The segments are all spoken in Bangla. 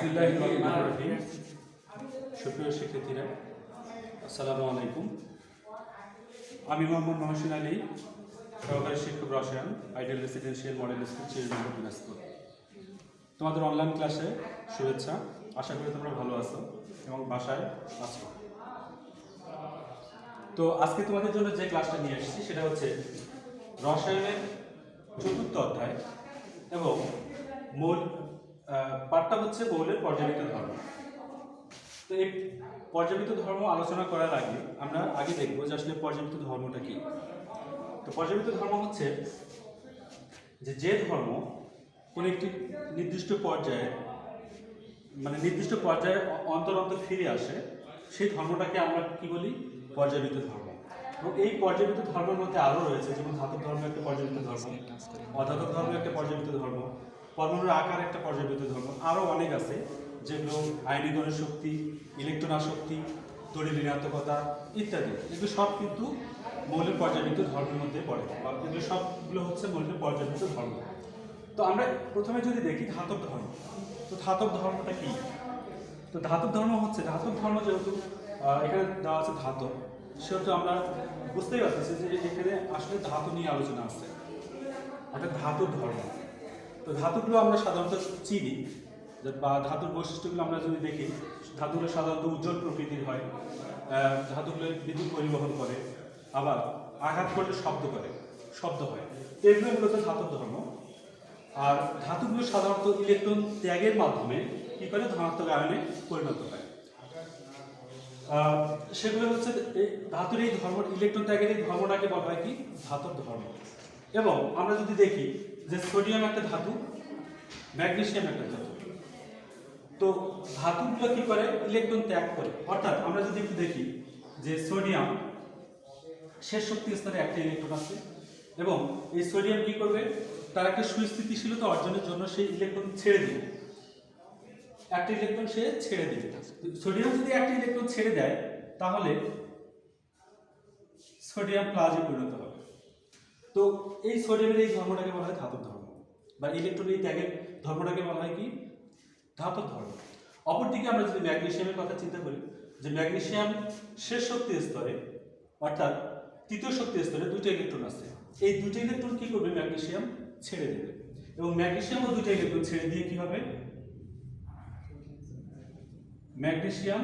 বিসমিল্লাহির রহমানির রহিম। সুপ্রিয় শিক্ষার্থীরা, আসসালামু আলাইকুম। আমি মোহাম্মদ মহসিন আলী, সহকারী শিক্ষক রসায়ন, আইডিয়াল রেসিডেন্সিয়াল মডেল স্কুল, চিড়িয়াখানা, দিনাজপুর। তোমাদের অনলাইন ক্লাসে শুভেচ্ছা। আশা করি তোমরা ভালো আছো এবং বাসায় আছো। তো আজকে তোমাদের জন্য যে ক্লাসটা নিয়ে এসেছি সেটা হচ্ছে রসায়নের চতুর্থ অধ্যায় এবং পাঠটা হচ্ছে মৌলের পর্যাবৃত্ত ধর্ম। তো এই পর্যাবৃত্ত ধর্ম আলোচনা করার আগে আমরা আগে দেখবো যে আসলে পর্যাবৃত্ত ধর্মটা কি। তো পর্যাবৃত্ত ধর্ম হচ্ছে যে ধর্ম কোনো একটি নির্দিষ্ট পর্যায়ে নির্দিষ্ট পর্যায়ে অন্তর অন্তর ফিরে আসে, সেই ধর্মটাকে আমরা কি বলি? পর্যাবৃত্ত ধর্ম। এবং এই পর্যাবৃত্ত ধর্মের মধ্যে আরও রয়েছে, যেমন ধাতব ধর্ম একটা পর্যাবৃত্ত ধর্ম, অধাতব ধর্ম একটা পর্যাবৃত্ত ধর্ম, পরমাণুর আকার একটা পর্যাবৃত্ত ধর্ম, আরও অনেক আছে যেগুলো আয়নীকরণ শক্তি, ইলেকট্রন আসক্তি, তড়িৎ ঋণাত্মকতা ইত্যাদি। এগুলো সব কিন্তু মৌলের পর্যাবৃত্ত ধর্মের মধ্যে পড়ে, বা এগুলো সবগুলো হচ্ছে মৌলের পর্যাবৃত্ত ধর্ম। তো আমরা প্রথমে যদি দেখি ধাতব ধর্ম। তো ধাতব ধর্মটা কি? তো ধাতব ধর্ম হচ্ছে, ধাতব ধর্ম যেহেতু এখানে দেওয়া আছে ধাতব, সেহেতু আমরা বুঝতেই পারতেছি যে এখানে আসলে ধাতু নিয়ে আলোচনা আছে, অর্থাৎ ধাতুর ধর্ম। তো ধাতুগুলো আমরা সাধারণত চিনি, বা ধাতুর বৈশিষ্ট্যগুলো আমরা যদি দেখি, ধাতুগুলো সাধারণত উজ্জ্বল প্রকৃতির হয়, ধাতুগুলো বিদ্যুৎ পরিবহন করে, আবার আঘাত করলে শব্দ হয়। এগুলো মূলত ধাতুর ধর্ম। আর ধাতুগুলো সাধারণত ইলেকট্রন ত্যাগের মাধ্যমে কি করে? ধনাত্মক আয়নে পরিণত হয়। সেগুলো হচ্ছে ধাতুর এই ধর্ম, ইলেকট্রন ত্যাগের এই ধর্মটাকে বলা হয় কি? ধাতব ধর্ম। এবং আমরা যদি দেখি যে সোডিয়াম একটা ধাতু, ম্যাগনেসিয়াম একটা ধাতু। তো ধাতুগুলো কি করে? ইলেকট্রন ত্যাগ করে। অর্থাৎ আমরা যদি একটু দেখি যে সোডিয়াম শেষ শক্তি স্তরে একটা ইলেকট্রন আছে, এবং এই সোডিয়াম কি করবে? তার একটা সুস্থিতিশীলতা অর্জনের জন্য সেই ইলেকট্রন ছেড়ে দিবে, একটা ইলেকট্রন সে ছেড়ে দিবে। সোডিয়াম যদি একটা ইলেকট্রন ছেড়ে দেয় তাহলে সোডিয়াম প্লাজে পরিণত হবে। তো এই সোডিয়ামের এই ধর্মটাকে বলা হয় ধাতব ধর্ম, বা ইলেকট্রনের এই ত্যাগের ধর্মটাকে বলা হয় কি? ধাতব ধর্ম। অপরদিকে আমরা যদি ম্যাগনেসিয়ামের কথা চিন্তা করি, যে ম্যাগনেসিয়াম শেষ শক্তি স্তরে, অর্থাৎ তৃতীয় শক্তি স্তরে দুইটা ইলেকট্রন আছে। এই দুইটা ইলেকট্রন কি করবে? ম্যাগনেসিয়াম ছেড়ে দেবে, এবং ম্যাগনেসিয়ামও দুইটা ইলেকট্রন ছেড়ে দিয়ে কি হবে? ম্যাগনেসিয়াম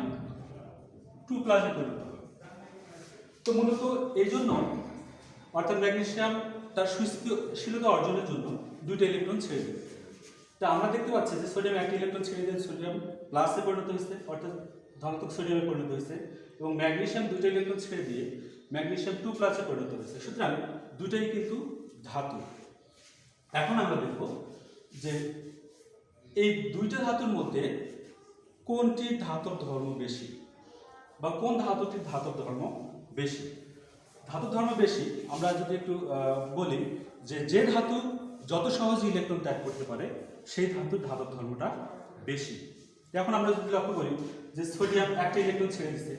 2 প্লাজে পরিণত হবে। তো মূলত এই জন্য, অর্থাৎ ম্যাগনেসিয়াম তার সুস্থিতিশীলতা অর্জনের জন্য দুইটা ইলেকট্রন ছেড়ে দেবে। তা আমরা দেখতে পাচ্ছি যে সোডিয়াম একটা ইলেকট্রন ছেড়ে দিয়ে সোডিয়াম প্লাসে পরিণত হয়েছে, অর্থাৎ ধনাত্মক সোডিয়ামে পরিণত হয়েছে, এবং ম্যাগনেসিয়াম দুইটা ইলেকট্রন ছেড়ে দিয়ে ম্যাগনেসিয়াম 2 প্লাসে পরিণত হয়েছে। সুতরাং দুটাই কিন্তু ধাতু। এখন আমরা দেখব যে এই দুইটা ধাতুর মধ্যে কোনটির ধাতব ধর্ম বেশি, বা কোন ধাতুটির ধাতব ধর্ম বেশি। ধাতব ধর্ম বেশি আমরা যদি একটু বলি, যে ধাতু যত সহজে ইলেকট্রন ত্যাগ করতে পারে সেই ধাতুর ধাতব ধর্মটা বেশি। এখন আমরা যদি লক্ষ্য করি যে সোডিয়াম একটা ইলেকট্রন ছেড়ে দিচ্ছে,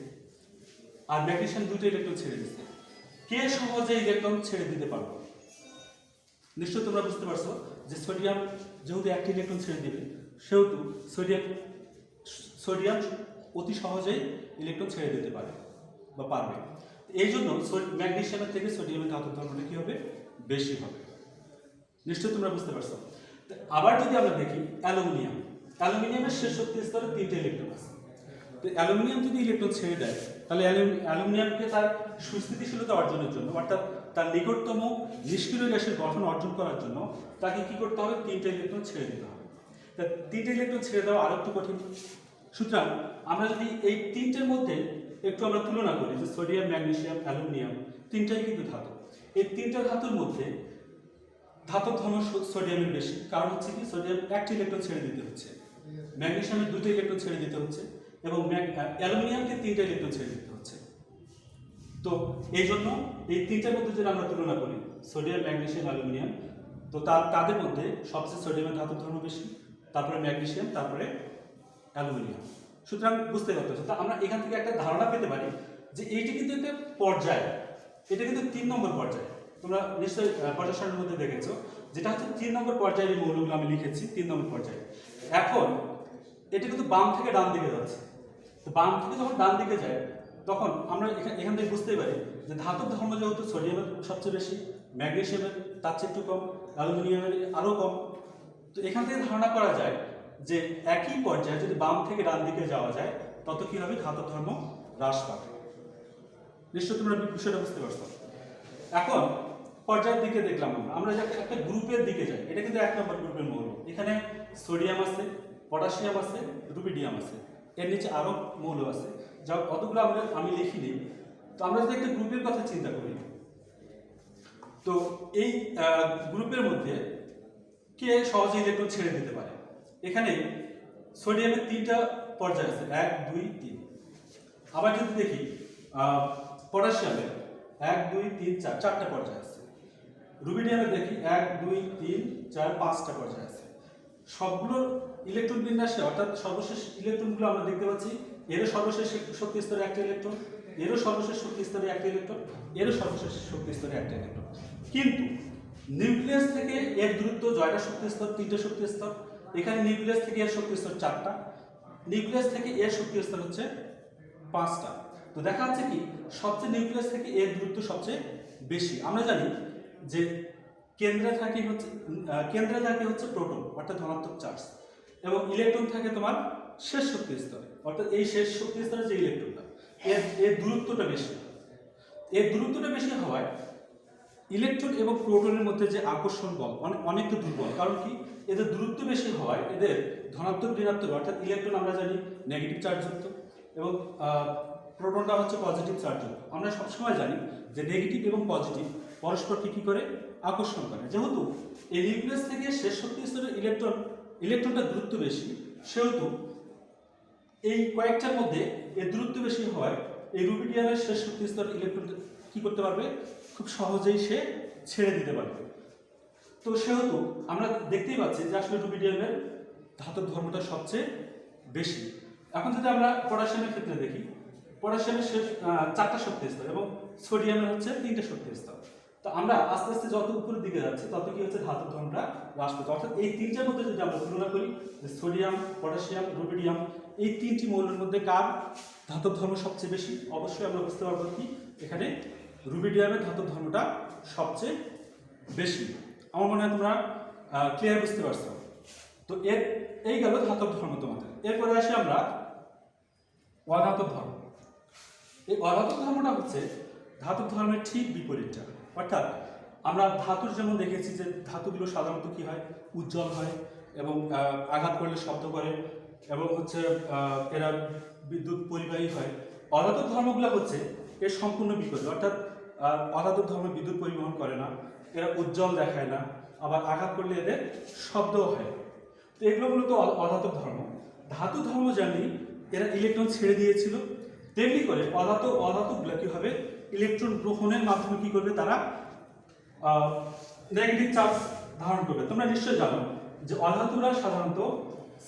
আর ম্যাগনেসিয়াম দুটো ইলেকট্রন ছেড়ে দিচ্ছে, কে সহজে ইলেকট্রন ছেড়ে দিতে পারবে? নিশ্চয় তোমরা বুঝতে পারছো যে সোডিয়াম যেহেতু একটা ইলেকট্রন ছেড়ে দিবে, সেহেতু সোডিয়াম অতি সহজেই ইলেকট্রন ছেড়ে দিতে পারে বা পারবে। এই জন্য ম্যাগনেসিয়ামের থেকে সোডিয়ামের ধাতব ধর্মটা কি হবে? বেশি হবে। নিশ্চয় তোমরা বুঝতে পারছো। আবার যদি আমরা দেখি অ্যালুমিনিয়ামের শেষ শক্তি স্তরে 3টে ইলেকট্রন আছে। তো অ্যালুমিনিয়াম যদি ইলেকট্রন ছেড়ে দেয়, তাহলে অ্যালুমিনিয়ামকে তার সুস্থিতিশীলতা অর্জনের জন্য, অর্থাৎ তার নিকটতম নিষ্ক্রিয় গ্যাসের গঠন অর্জন করার জন্য তাকে কি করতে হবে? 3টে ইলেকট্রন ছেড়ে দিতে হবে। তা 3টে ইলেকট্রন ছেড়ে দেওয়া আর একটু কঠিন। সুতরাং আমরা যদি এই 3টের মধ্যে একটু আমরা তুলনা করি, যে সোডিয়াম, ম্যাগনেসিয়াম, অ্যালুমিনিয়াম, 3টাই কিন্তু ধাতু। এই 3টা ধাতুর মধ্যে ধাতব ধর্ম সোডিয়ামের বেশি। কারণ হচ্ছে কি? সোডিয়াম একটা ইলেকট্রন ছেড়ে দিতে হচ্ছে, ম্যাগনেসিয়ামের 2টা ইলেকট্রন ছেড়ে দিতে হচ্ছে, এবং অ্যালুমিনিয়ামকে 3টা ইলেকট্রন ছেড়ে দিতে হচ্ছে। তো এই জন্য এই 3টার মধ্যে যদি আমরা তুলনা করি, সোডিয়াম, ম্যাগনেসিয়াম, অ্যালুমিনিয়াম, তো তাদের মধ্যে সবচেয়ে সোডিয়ামের ধাতব ধর্ম বেশি, তারপরে ম্যাগনেসিয়াম, তারপরে অ্যালুমিনিয়াম। সুতরাং বুঝতে পারতেছো। তা আমরা এখান থেকে একটা ধারণা পেতে পারি যে এইটি কিন্তু একটা পর্যায়, এটা কিন্তু 3 নম্বর পর্যায়। তোমরা নিশ্চয়ই পর্যায় সারণীর মধ্যে দেখেছো, যেটা হচ্ছে 3 নম্বর পর্যায়ের এই মৌলগুলো আমি লিখেছি 3 নম্বর পর্যায়ে। এখন এটা কিন্তু বাম থেকে ডান দিকে যাচ্ছে। তো বাম থেকে যখন ডান দিকে যায় তখন আমরা এখান থেকে বুঝতেই পারি যে ধাতুর ধর্ম যেহেতু সোডিয়ামের সবচেয়ে বেশি, ম্যাগনেসিয়ামের তার চেয়ে একটু কম, অ্যালুমিনিয়ামের আরও কম। তো এখান থেকে ধারণা করা যায় যে একই পর্যায়ে যদি বাম থেকে ডান দিকে যাওয়া যায় তত কি হবে, ধাতুর ধর্ম হ্রাস পাবে। নিশ্চয়ই তোমরা বিষয়টা বুঝতে পারছো। এখন পর্যায়ের দিকে দেখলাম আমরা যে একটা গ্রুপের দিকে যাই, এটা কিন্তু 1 নম্বর গ্রুপের মৌল। এখানে সোডিয়াম আছে, পটাশিয়াম আছে, রুবিডিয়াম আছে, এর নিচে আরো মৌল আছে, যা অতগুলো আমি লিখিনি। তো আমরা যদি একটা গ্রুপের কথা চিন্তা করি, তো এই গ্রুপের মধ্যে কে সহজে ইলেকট্রন ছেড়ে দিতে পারে? এখানে সোডিয়ামের 3টা পর্যায় আছে, 1 2 3। আবার যদি দেখি পটাশিয়ামের 1 2 3 4 চারটা পর্যায় আছে। রুবিডিয়ামে দেখি 1 2 3 4 5টা পর্যায় আছে। সবগুলোর ইলেকট্রন বিন্যাসে অর্থাৎ সর্বশেষ ইলেকট্রনগুলো আমরা দেখতে পাচ্ছি, এরও সর্বশেষ শক্তি স্তরে একটা ইলেকট্রন, এরও সর্বশেষ শক্তি স্তরে একটা ইলেকট্রন, এরও সর্বশেষ শক্তি স্তরে একটা ইলেকট্রন। কিন্তু নিউক্লিয়াস থেকে এর দূরত্ব 6টা শক্তি স্তর, 3টে শক্তি স্তর। এখানে নিউক্লিয়াস থেকে এর শক্তি স্তর 4টা, নিউক্লিয়াস থেকে এর শক্তি স্তর হচ্ছে 5টা। তো দেখা যাচ্ছে কি সবচেয়ে নিউক্লিয়াস থেকে এর দূরত্ব সবচেয়ে বেশি। আমরা জানি যে কেন্দ্রে থাকে হচ্ছে প্রোটন অর্থাৎ ধনাত্মক চার্জ, এবং ইলেকট্রন থাকে তোমার শেষ শক্তি স্তরে অর্থাৎ এই শেষ শক্তি স্তরে যে ইলেকট্রনটা, এর দূরত্বটা বেশি। এর দূরত্বটা বেশি হওয়ায় ইলেকট্রন এবং প্রোটনের মধ্যে যে আকর্ষণ বল অনেকটা দুর্বল। কারণ কি, এদের দূরত্ব বেশি হওয়ায় এদের ধনাত্মক ঋণাত্মক অর্থাৎ ইলেকট্রন আমরা জানি নেগেটিভ চার্জযুক্ত এবং প্রোটনটা হচ্ছে পজিটিভ চার্জযুক্ত। আমরা সবসময় জানি যে নেগেটিভ এবং পজিটিভ পরস্পরকে কি করে আকর্ষণ করে। যেহেতু এই নিউক্লিয়াস থেকে শেষ শক্তি স্তরের ইলেকট্রনটা দূরত্ব বেশি, সেহেতু এই কয়েকটার মধ্যে এর দূরত্ব বেশি হওয়ায় এই রুবিডিয়ামের শেষ শক্তি স্তরের ইলেকট্রন কি করতে পারবে, খুব সহজেই সে ছেড়ে দিতে পারবে। তো সেহেতু আমরা দেখতেই পাচ্ছি যে আসলে রুবিডিয়ামের ধাতুর ধর্মটা সবচেয়ে বেশি। এখন যদি আমরা পটাশিয়ামের ক্ষেত্রে দেখি, পটাশিয়ামের শেষ 4টা শক্তি স্তর এবং সোডিয়ামের হচ্ছে 3টে শক্তি স্তর। তো আমরা আস্তে আস্তে যত উপরের দিকে যাচ্ছি তত কি হচ্ছে, ধাতুর ধর্মটা হ্রাস পাচ্ছে। অর্থাৎ এই 3টার মধ্যে যদি আমরা তুলনা করি যে সোডিয়াম, পটাশিয়াম, রুবিডিয়াম, এই 3টি মৌলের মধ্যে কার ধাতুর ধর্ম সবচেয়ে বেশি, অবশ্যই আমরা বুঝতে পারবো কি এখানে রুবিডিয়ামের ধাতুর ধর্মটা সবচেয়ে বেশি। আমার মনে হয় তোমরা ক্লিয়ার বুঝতে পারছো। তো এই গেল ধাতুর ধর্ম তোমাদের। এরপরে আসি আমরা অধাতুর ধর্ম। এই অধাতুর ধর্মটা হচ্ছে ধাতুর ধর্মের ঠিক বিপরীতটা। অর্থাৎ আমরা ধাতুর যেমন দেখেছি যে ধাতুগুলো সাধারণত কি হয়, উজ্জ্বল হয় এবং আঘাত করলে শব্দ করে এবং হচ্ছে এরা বিদ্যুৎ পরিবাহী হয়। অধাতুর ধর্মগুলো হচ্ছে এর সম্পূর্ণ বিপরীত। অর্থাৎ অধাতুর ধর্ম বিদ্যুৎ পরিবহন করে না, এরা উজ্জ্বল দেখায় না, আবার আঘাত করলে এদের শব্দও হয়। তো এগুলো মূলত অধাতুর ধর্ম। ধাতু ধর্ম জানি এরা ইলেকট্রন ছেড়ে দিয়েছিল, তেমনি করে অধাতুগুলো কি হবে, ইলেকট্রন গ্রহণের মাধ্যমে কি করবে, তারা নেগেটিভ চার্জ ধারণ করবে। তোমরা নিশ্চয়ই জানো যে অধাতুরা সাধারণত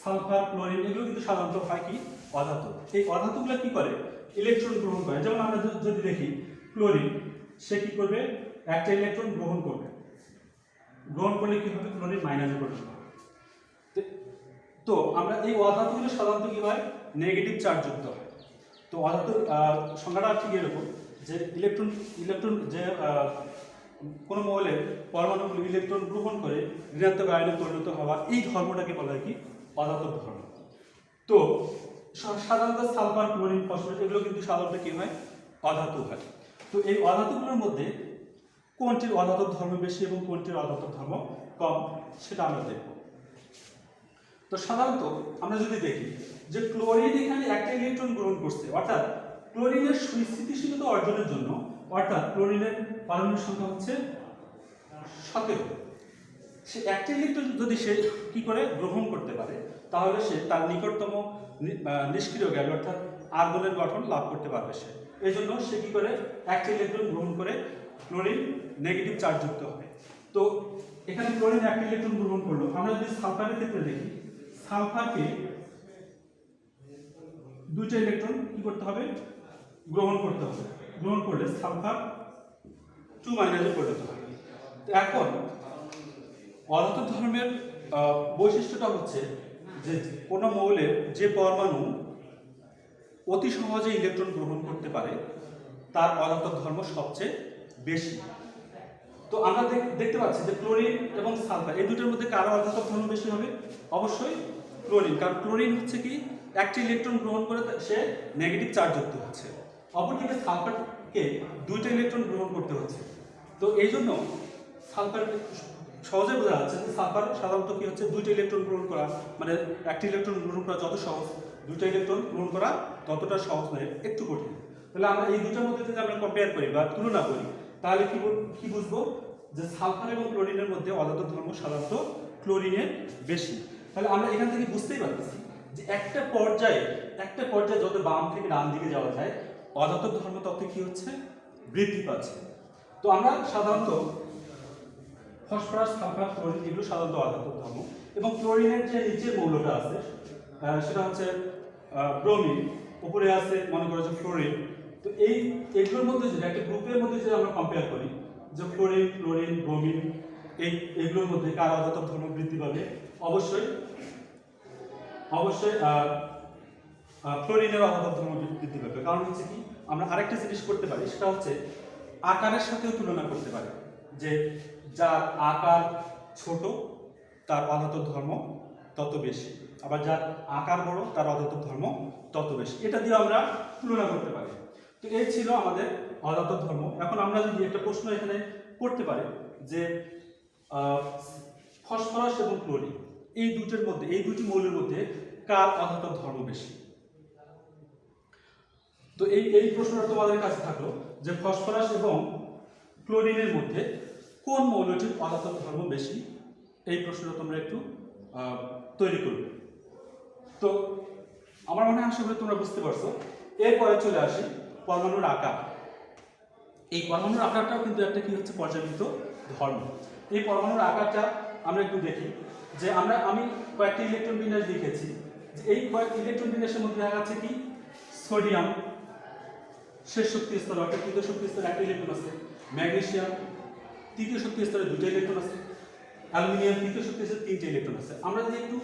সালফার, ক্লোরিন এগুলো কিন্তু সাধারণত হয় কি অধাতু। এই অধাতুগুলো কি করে, ইলেকট্রন গ্রহণ করে। যেমন আমরা যদি দেখি ক্লোরিন, সে কি করবে, একটা ইলেকট্রন গ্রহণ করবে, গ্রহণ করলে কি হবে, ক্লোরিন মাইনাসে পরিণত হবে। তো আমরা এই অধাতুগুলো সাধারণত কি হয়, নেগেটিভ চার্জ যুক্ত হয়। তো অধাতুর সংখ্যাটা ঠিক এরকম যে ইলেকট্রন যে কোনো মৌলের পরমাণুগুলো ইলেকট্রন গ্রহণ করে ঋণাত্মক আয়নে পরিণত হওয়া, এই ধর্মটাকে বলা হয় কি অধাতুর ধর্ম। তো সাধারণত সালফার, ক্লোরিন, ফসফরাস এগুলো কিন্তু সাধারণত কি হয়, অধাতু হয়। তো এই অধাতুগুলোর মধ্যে কোনটির অধাতুর ধর্ম বেশি এবং কোনটির অধাতুর ধর্ম কম, সেটা আমরা দেখব। তো সাধারণত আমরা যদি দেখি যে ক্লোরিন এখানে একটা ইলেকট্রন গ্রহণ করছে, অর্থাৎ ক্লোরিনের স্থিতিশীলতা অর্জনের জন্য, অর্থাৎ ক্লোরিনের পারমাণবিক সংখ্যা হচ্ছে 17। সে একটা ইলেকট্রন যদি সে কি করে গ্রহণ করতে পারে, তাহলে সে তার নিকটতম নিষ্ক্রিয় গ্যাস অর্থাৎ আর্গনের গঠন লাভ করতে পারবে সে। এই জন্য সে কি করে, একটা ইলেকট্রন গ্রহণ করে, ক্লোরিন নেগেটিভ চার্জ যুক্ত হবে। তো এখানে ক্লোরিন একটা ইলেকট্রন গ্রহণ করলো। আমরা যদি সালফারের ক্ষেত্রে দেখি, সালফারকে 2টা ইলেকট্রন কি করতে হবে, গ্রহণ করতে হবে। গ্রহণ করলে সালফার 2 মাইনাসে পরিণত হবে। তো এখন অধাতু ধর্মের বৈশিষ্ট্যটা হচ্ছে যে কোনো মৌলের যে পরমাণু অতি সহজে ইলেকট্রন গ্রহণ করতে পারে তার অধাতব ধর্ম সবচেয়ে বেশি। তো আমরা দেখতে পাচ্ছি যে ক্লোরিন এবং সালফার এই দুটোর মধ্যে কারো অধাতব ধর্ম বেশি হবে? অবশ্যই ক্লোরিন, কারণ ক্লোরিন হচ্ছে কি একটা ইলেকট্রন গ্রহণ করে সে নেগেটিভ চার্জ যুক্ত হচ্ছে, অপরদিকে সালফারকে দুইটা ইলেকট্রন গ্রহণ করতে হচ্ছে। তো এই জন্য সালফার সহজে বোঝা যাচ্ছে যে সালফার সাধারণত কি হচ্ছে দুইটা ইলেকট্রন গ্রহণ করা, মানে একটা ইলেকট্রন গ্রহণ করা যত সহজ, দুইটা ইলেকট্রন গ্রহণ করা ততটা সহজ নয়, একটু কঠিন। তাহলে আমরা এই দুটোর মধ্যে যদি আমরা কম্পেয়ার করি বা তুলনা করি তাহলে কি বুঝবো যে সালফার এবং ক্লোরিনের মধ্যে অধাতব ধর্ম সাধারণত ক্লোরিনের বেশি। তাহলে আমরা এখান থেকে বুঝতেই পারতেছি যে একটা পর্যায়ে যত বাম থেকে ডান দিকে যাওয়া যায় অধাতব ধর্ম তত কি হচ্ছে? বৃদ্ধি পাচ্ছে। তো আমরা সাধারণত ফসফরাস, সালফার, ক্লোরিন এগুলো সাধারণত অধাতব ধর্ম, এবং ক্লোরিনের যে নিচের মৌলটা আছে সেটা হচ্ছে ব্রোমিন, উপরে আছে মনে করো যে ফ্লোরিন। তো এগুলোর মধ্যে যদি একটা গ্রুপের মধ্যে যদি আমরা কম্পেয়ার করি যে ফ্লোরিন, ক্লোরিন, ব্রোমিন এগুলোর মধ্যে কার অধাতব ধর্ম বৃদ্ধি পাবে? অবশ্যই ফ্লোরিনের অধাতব ধর্ম বৃদ্ধি পাবে। কারণ হচ্ছে কি আমরা আরেকটা জিনিস করতে পারি, সেটা হচ্ছে আকারের সাথেও তুলনা করতে পারি, যে যার আকার ছোট তার অধাতব ধর্ম তত বেশি, আবার যার আকার বড় তার অধাতব ধর্ম তত বেশি। এটা দিয়ে আমরা তুলনা করতে পারি। তো এই ছিল আমাদের অধাতব ধর্ম। এখন আমরা যদি একটা প্রশ্ন এখানে করতে পারি যে ফসফরাস এবং ক্লোরিন এই দুটি মৌলের মধ্যে কার অধাতব ধর্ম বেশি? তো এই প্রশ্নটা তোমাদের কাছে থাকলো যে ফসফরাস এবং ক্লোরিনের মধ্যে কোন মৌলটির অধাতব ধর্ম বেশি? এই প্রশ্নটা তোমরা একটু তৈরি করবে। তো আমার মনে হয় আশা করি তোমরা বুঝতে পারছো। এরপরে চলে আসি পরমাণুর আকার। এই পরমাণুর আকারটাও কিন্তু একটা কি হচ্ছে? পর্যাবৃত্ত ধর্ম। এই পরমাণুর আকারটা আমরা একটু দেখি যে আমি কয়েকটি ইলেকট্রন বিন্যাস লিখেছি, যে এই কয়েকটি ইলেকট্রন বিন্যাসের মধ্যে দেখা যাচ্ছে কি সোডিয়াম শেষ শক্তি স্তর অর্থাৎ তৃতীয় শক্তি স্তরে একটা ইলেকট্রন আছে, ম্যাগনেসিয়াম তৃতীয় শক্তি স্তরে দুটো ইলেকট্রন আছে, অ্যালুমিনিয়াম তৃতীয় শক্তি স্তরে তিনটে ইলেকট্রন আছে। আমরা যদি একটু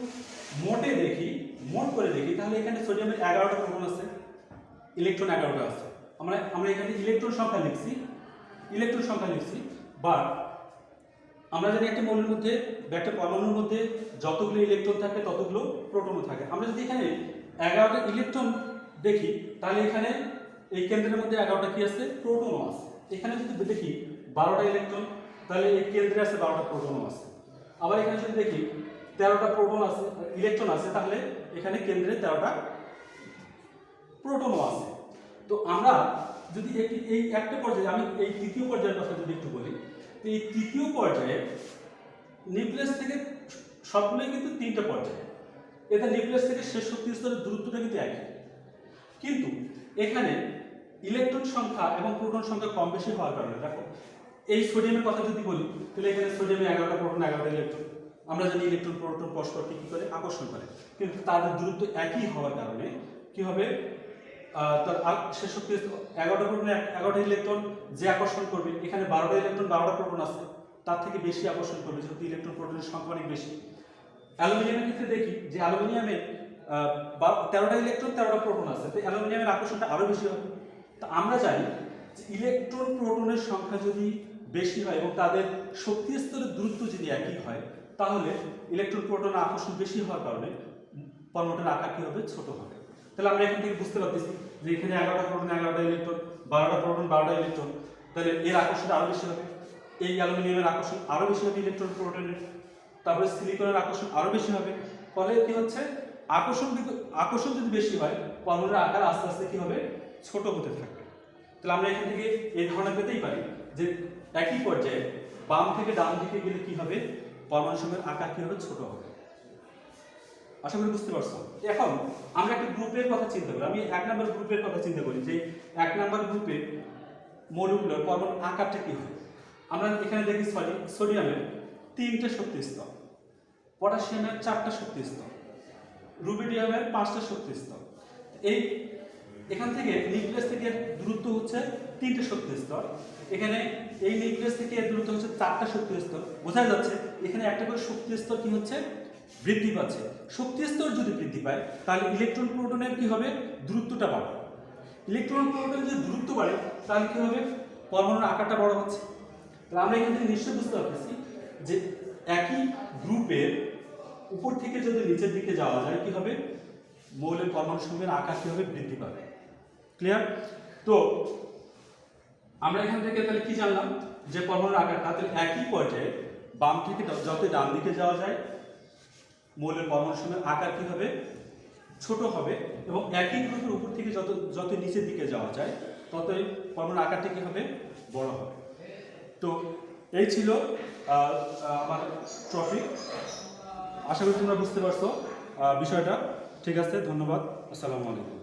মোট করে দেখি তাহলে এখানে সোডিয়ামের 11টা প্রোটন আছে, ইলেকট্রন 11টা আছে। আমরা এখানে ইলেকট্রন সংখ্যা লিখছি, বাট আমরা জানি একটা মৌলের মধ্যে বা একটা পরমাণুর মধ্যে যতগুলো ইলেকট্রন থাকে ততগুলো প্রোটনও থাকে। আমরা যদি এখানে 11টা ইলেকট্রন দেখি তাহলে এখানে এই কেন্দ্রের মধ্যে 11টা কি আছে? প্রোটনও আছে। এখানে যদি দেখি 12টা ইলেকট্রন তাহলে এই কেন্দ্রে আছে 12টা প্রোটনও আছে। আবার এখানে যদি দেখি 13টা ইলেকট্রন আছে তাহলে এখানে কেন্দ্রে 13টা প্রোটনও আছে। তো আমরা যদি এই একটা পর্যায়ে, আমি এই তৃতীয় পর্যায়ের কথা যদি একটু বলি, তো এই তৃতীয় পর্যায়ে নিউক্লিয়াস থেকে সবগুলোই কিন্তু 3টে পর্যায়ে, এতে নিউক্লিয়াস থেকে শেষ শক্তি স্তরের দূরত্বটা কিন্তু একই, কিন্তু এখানে ইলেকট্রন সংখ্যা এবং প্রোটন সংখ্যা কম বেশি হওয়ার কারণে দেখো এই সোডিয়ামের কথা যদি বলি তাহলে এখানে সোডিয়ামে 11টা প্রোটন 11টা ইলেকট্রন। আমরা জানি ইলেকট্রন প্রোটন পরস্পরকে কি করে? আকর্ষণ করে, কিন্তু তাদের দূরত্ব একই হওয়ার কারণে কি হবে? তার শেষ শক্তি 11টা প্রোটনে 11টা ইলেকট্রন যে আকর্ষণ করবে, এখানে 12টা ইলেকট্রন 12টা প্রোটন আছে, তার থেকে বেশি আকর্ষণ করবে যেহেতু ইলেকট্রন প্রোটনের সংখ্যা অনেক বেশি। অ্যালুমিনিয়ামের ক্ষেত্রে দেখি যে অ্যালুমিনিয়ামে 13টা ইলেকট্রন 13টা প্রোটন আছে, তো অ্যালুমিনিয়ামের আকর্ষণটা আরো বেশি হবে। তো আমরা জানি যে ইলেকট্রন প্রোটনের সংখ্যা যদি বেশি হয় এবং তাদের শক্তি স্তরের দূরত্ব যদি একই হয় তাহলে ইলেকট্রন প্রোটনের আকর্ষণ বেশি হওয়ার কারণে পরমাণুটার আকার কি হবে? ছোট হবে। তাহলে আমরা এখান থেকে বুঝতে পারতেছি যে এখানে 11টা প্রোটন 11টা ইলেকট্রন, 12টা প্রোটন 12টা ইলেকট্রন, তাহলে এর আকর্ষণটা আরো বেশি হবে। এই অ্যালুমিনিয়ামের আকর্ষণ আরো বেশি হবে ইলেকট্রন প্রোটনের, তারপরে সিলিকনের আকর্ষণ আরো বেশি হবে। ফলে কি হচ্ছে? আকর্ষণ যদি বেশি হয় পরমাণুর আকার আস্তে আস্তে কি হবে? ছোট হতে থাকবে। তাহলে আমরা এখান থেকে এই ধারণা পেতেই পারি যে একই পর্যায়ে বাম থেকে ডান দিকে গেলে কি হবে? পরমাণু সমূহের আকার কি হবে? ছোট হবে। আশা করি বুঝতে পারছো। এখন আমরা একটা গ্রুপের কথা চিন্তা করি, আমি 1 নম্বর গ্রুপের কথা চিন্তা করি যে 1 নম্বর গ্রুপে মৌলগুলোর পরমাণুর আকারটা কি হয়। আমরা এখানে দেখি সোডিয়ামের 3টে শক্তি স্তর, পটাশিয়ামের 4টা শক্তি স্তর, রুবিডিয়ামের 5টা শক্তি স্তর। এখান থেকে নিউক্লিয়াস থেকে দূরত্ব হচ্ছে 3টে শক্তি স্তর, এখানে এই নিউক্লিয়াস থেকে দূরত্ব হচ্ছে 4টা শক্তি স্তর। বোঝা যাচ্ছে এখানে একটা করে শক্তি স্তর কি হচ্ছে? বৃদ্ধি পাচ্ছে। শক্তি স্তর যদি বৃদ্ধি পায় তাহলে ইলেকট্রন প্রোটনের কি হবে, দূরত্বটা বাড়বে। ইলেকট্রন প্রোটনের যদি দূরত্ব বাড়ে তাহলে কি হবে, পরমাণুর আকারটা বড় হচ্ছে। তাহলে আমরা এখান থেকে নিশ্চয়ই বুঝতে পারতেছি যে একই গ্রুপের উপর থেকে যদি নিচের দিকে যাওয়া যায় কি হবে, মৌলের পরমাণু সমূহের আকার কি হবে, বৃদ্ধি পাবে। ক্লিয়ার? তো আমরা এখান থেকে তাহলে কি জানলাম, যে পরমাণুর আকারটা তাহলে একই পর্যায়ে বাম থেকে যত ডান দিকে যাওয়া যায় মৌলের পরমাণু সমূহের আকার কি হবে, ছোট হবে, এবং একই গ্রুপের উপর থেকে যত নিচের দিকে যাওয়া যায় ততই পরমাণুর আকারটা কি হবে, বড় হবে। তো এই ছিল আমার টপিক। আশা করি তোমরা বুঝতে পারছো বিষয়টা। ঠিক আছে, ধন্যবাদ। আসসালামু আলাইকুম।